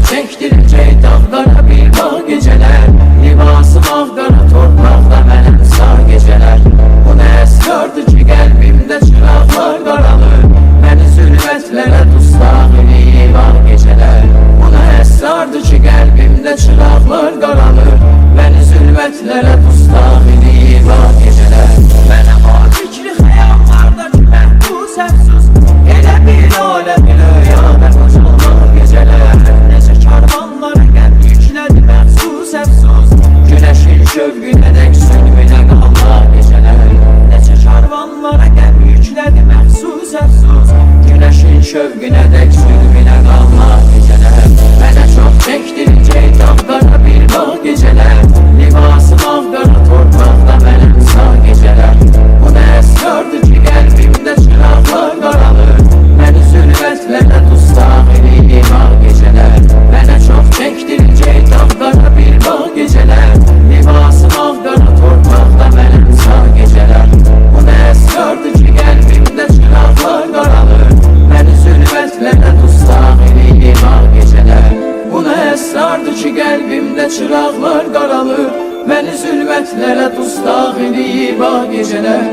çekdirecek dağlara bir bağ geceler. Libasım ağdara torpaqda mənim sağ geceler. Bu nə əsrardır ki qəlbimdə çıraqlar qaralır. Məni zülmətlərə dustaq eləyib ağ geceler. Bu nə əsrardır ki qəlbimdə çıraqlar qaralır. Məni zülmətlərə dustaq eləyib ağ geceler. Mənə var fikri xəyallardakı məhbus əfsus. Elə bir aləm ilə rüyada qocalmaq geceler. Necə karvanlara qəlb yüklədi məxsus əfsus. Güneşin şövqünə dək sülbünə qalmaq geceler. Necə karvanlara qəlb yüklədi məxsus əfsus. Güneşin şövqünə dək sülbünə qalmaq geceler. Mənə çox çəkdirəcək dağlara bir bağ geceler. Libasım ağdara torpaqda mənim sağ geceler. Bu nə əsrardır ki qəlbimdə çıraqlar qaralır. Məni zülmətlərə dustaq eləyib ağ geceler. Mənə çox çəkdirəcək dağlara bir bağ geceler. Libasım ağdara torpaqda mənim sağ geceler. Bu nə əsrardır ki qəlbimdə çıraqlar qaralır. Məni zülmətlərə dustaq eləyib ağ geceler. Bu nə əsrardır ki qəlbimdə çıraqlar qaralır. Məni zülmətlərə dustaq eləyib ağ geceler.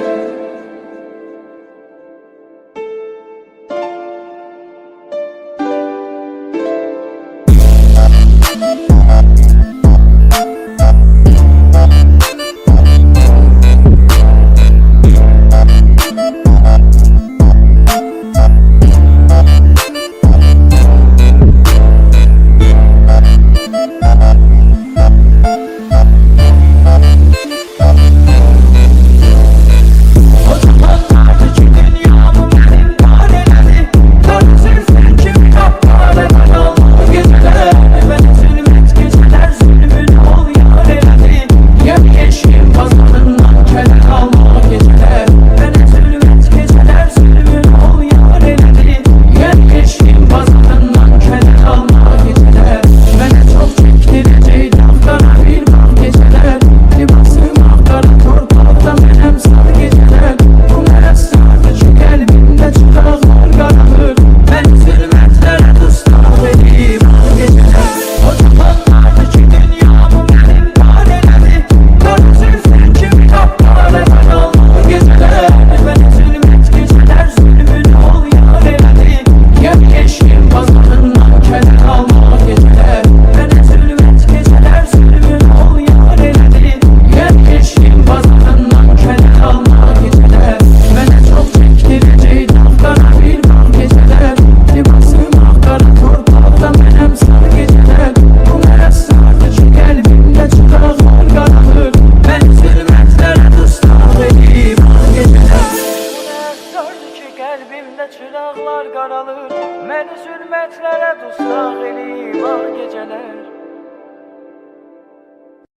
Qəlbimdə çıraqlar qaralır. Məni zülmətlərə dustaq eləyib ağ geceler.